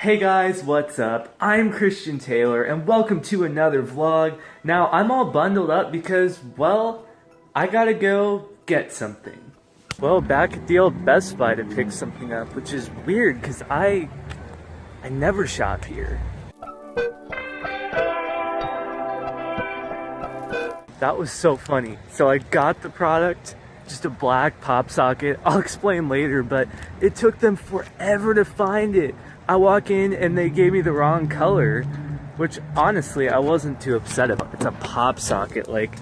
Hey guys, what's up? I'm Christian Taylor and welcome to another vlog. Now I'm all bundled up because, well, I gotta go get something. Well, back at the old Best Buy to pick something up, which is weird because I never shop here. That was so funny. So I got the product, just a black PopSocket. I'll explain later, but it took them forever to find it. I walk in and they gave me the wrong color, which honestly I wasn't too upset about. It's a PopSocket, like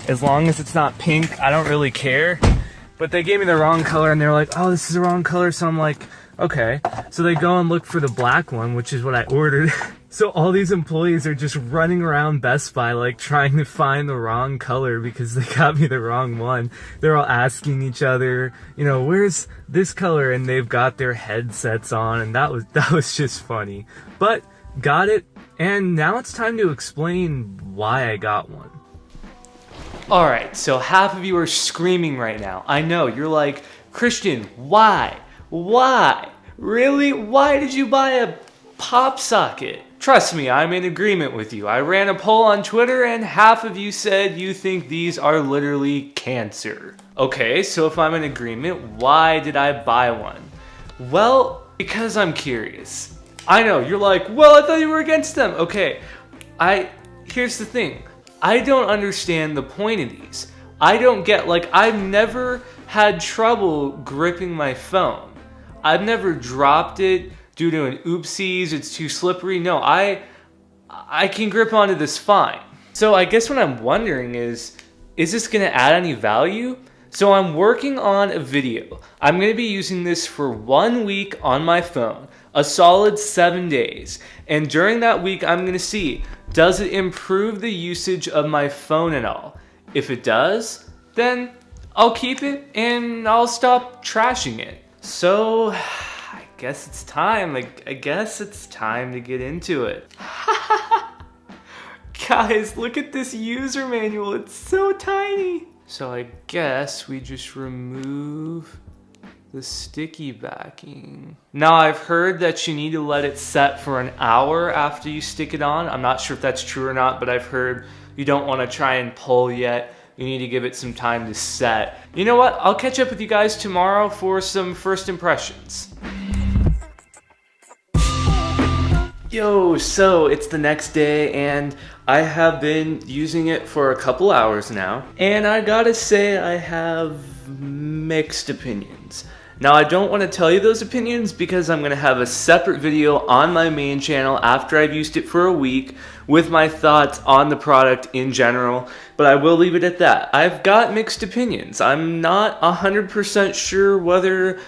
as long as it's not pink, I don't really care. But they gave me the wrong color and they were like, oh, this is the wrong color. So I'm like, okay. So they go and look for the black one, which is what I ordered. So all these employees are just running around Best Buy like trying to find the wrong color because they got me the wrong one. They're all asking each other, you know, where's this color? And they've got their headsets on, and that was just funny. But got it, and now it's time to explain why I got one. Alright, so half of you are screaming right now. I know, you're like, Christian, why? Why? Really? Why did you buy a PopSocket? Trust me, I'm in agreement with you. I ran a poll on Twitter and half of you said you think these are literally cancer. Okay, so if I'm in agreement, why did I buy one? Well, because I'm curious. I know, you're like, well, I thought you were against them. Okay, here's the thing. I don't understand the point of these. I don't get, like, I've never had trouble gripping my phone. I've never dropped it due to an oopsies, it's too slippery. No, I can grip onto this fine. So I guess what I'm wondering is this gonna add any value? So I'm working on a video. I'm gonna be using this for 1 week on my phone, a solid 7 days. And during that week, I'm gonna see, does it improve the usage of my phone at all? If it does, then I'll keep it and I'll stop trashing it. So, I guess it's time. I guess it's time to get into it. Guys, look at this user manual. It's so tiny. So I guess we just remove the sticky backing. Now I've heard that you need to let it set for an hour after you stick it on. I'm not sure if that's true or not, but I've heard you don't want to try and pull yet. You need to give it some time to set. You know what? I'll catch up with you guys tomorrow for some first impressions. Yo, so it's the next day and I have been using it for a couple hours now. And I gotta say I have mixed opinions. Now I don't want to tell you those opinions because I'm going to have a separate video on my main channel after I've used it for a week with my thoughts on the product in general, but I will leave it at that. I've got mixed opinions. I'm not 100% sure whether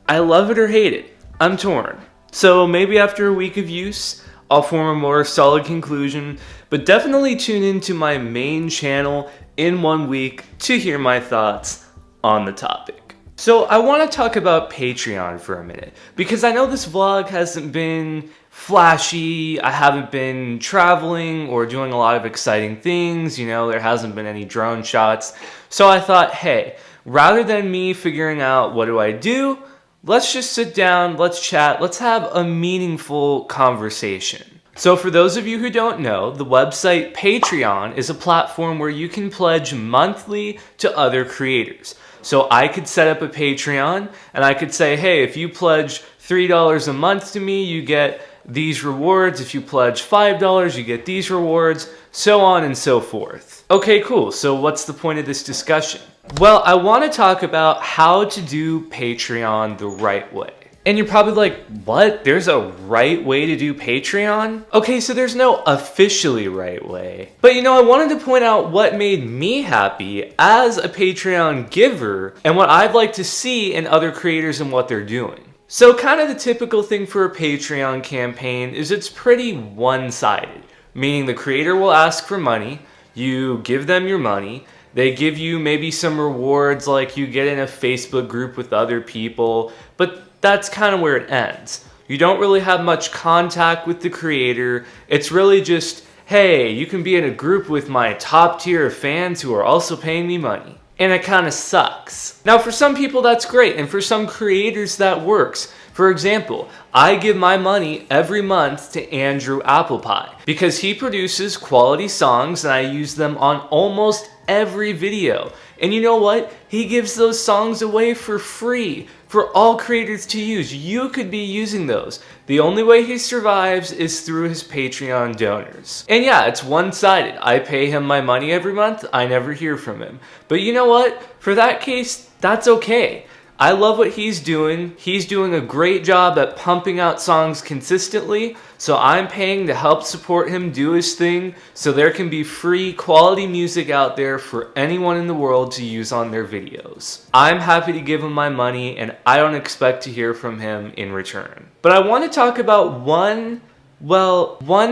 I love it or hate it. I'm torn. So maybe after a week of use, I'll form a more solid conclusion, but definitely tune into my main channel in 1 week to hear my thoughts on the topic. So I want to talk about Patreon for a minute, because I know this vlog hasn't been flashy, I haven't been traveling or doing a lot of exciting things, you know, there hasn't been any drone shots. So I thought, hey, rather than me figuring out what do I do, let's just sit down, let's chat, let's have a meaningful conversation. So for those of you who don't know, the website Patreon is a platform where you can pledge monthly to other creators. So I could set up a Patreon and I could say, hey, if you pledge $3 a month to me, you get these rewards. If you pledge $5, you get these rewards, so on and so forth. Okay, cool. So what's the point of this discussion? Well, I want to talk about how to do Patreon the right way. And you're probably like, what? There's a right way to do Patreon? Okay, so there's no officially right way. But you know, I wanted to point out what made me happy as a Patreon giver and what I'd like to see in other creators and what they're doing. So kind of the typical thing for a Patreon campaign is it's pretty one-sided, meaning the creator will ask for money, you give them your money, they give you maybe some rewards like you get in a Facebook group with other people, but that's kind of where it ends. You don't really have much contact with the creator. It's really just, hey, you can be in a group with my top tier of fans who are also paying me money. And it kind of sucks. Now for some people that's great, and for some creators that works. For example, I give my money every month to Andrew Applepie because he produces quality songs and I use them on almost every video. And you know what? He gives those songs away for free for all creators to use. You could be using those. The only way he survives is through his Patreon donors. And yeah, it's one-sided. I pay him my money every month. I never hear from him. But you know what? For that case, that's okay. I love what he's doing. He's doing a great job at pumping out songs consistently, so I'm paying to help support him do his thing so there can be free quality music out there for anyone in the world to use on their videos. I'm happy to give him my money and I don't expect to hear from him in return. But I want to talk about one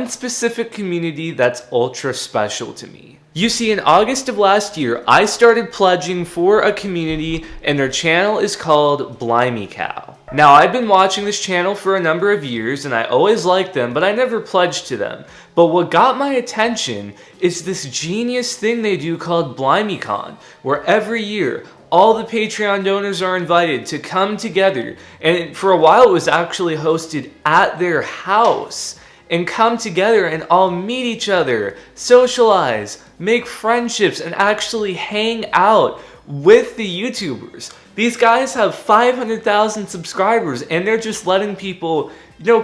specific community that's ultra special to me. You see, in August of last year, I started pledging for a community and their channel is called blimeycow. Now, I've been watching this channel for a number of years and I always liked them, but I never pledged to them. But what got my attention is this genius thing they do called blimeycon, where every year, all the Patreon donors are invited to come together, and for a while it was actually hosted at their house, and come together and all meet each other, socialize, make friendships, and actually hang out with the YouTubers. These guys have 500,000 subscribers and they're just letting people,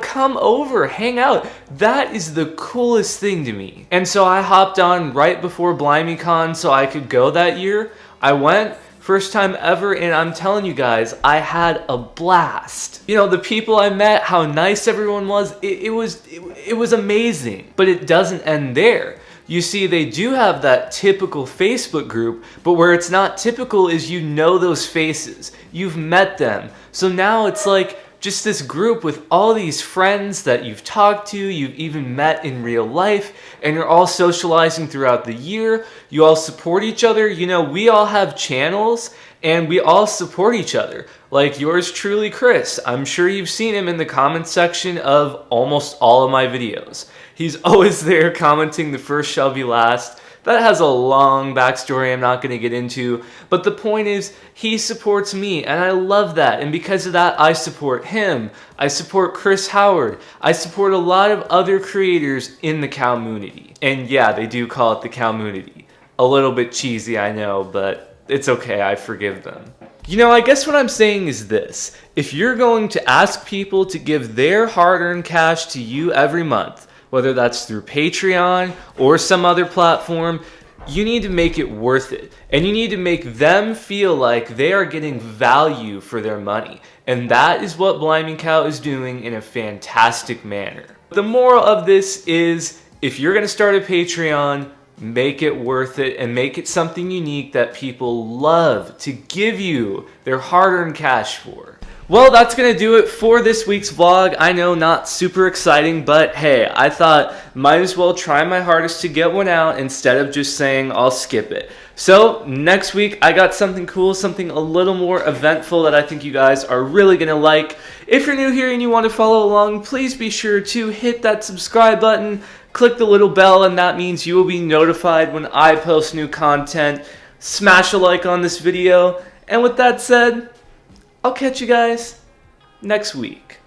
come over, hang out. That is the coolest thing to me. And so I hopped on right before blimeycon so I could go that year. I went. First time ever, and I'm telling you guys, I had a blast. The people I met, how nice everyone was, it was amazing. But it doesn't end there. You see, they do have that typical Facebook group, but where it's not typical is those faces. You've met them. So now it's like just this group with all these friends that you've talked to, you've even met in real life, and you're all socializing throughout the year. You all support each other. We all have channels and we all support each other. Like yours truly, Chris. I'm sure you've seen him in the comments section of almost all of my videos. He's always there commenting, "The first shall be last." That has a long backstory I'm not going to get into, but the point is, he supports me, and I love that, and because of that, I support him. I support Chris Howard. I support a lot of other creators in the Cowmunity. And yeah, they do call it the Cowmunity. A little bit cheesy, I know, but it's okay, I forgive them. I guess what I'm saying is this. If you're going to ask people to give their hard-earned cash to you every month, whether that's through Patreon or some other platform, you need to make it worth it. And you need to make them feel like they are getting value for their money. And that is what blimeycow is doing in a fantastic manner. The moral of this is, if you're going to start a Patreon, make it worth it and make it something unique that people love to give you their hard-earned cash for. Well, that's going to do it for this week's vlog. I know, not super exciting, but hey, I thought might as well try my hardest to get one out instead of just saying I'll skip it. So next week I got something cool, something a little more eventful that I think you guys are really going to like. If you're new here and you want to follow along, please be sure to hit that subscribe button, click the little bell, and that means you will be notified when I post new content. Smash a like on this video, and with that said, I'll catch you guys next week.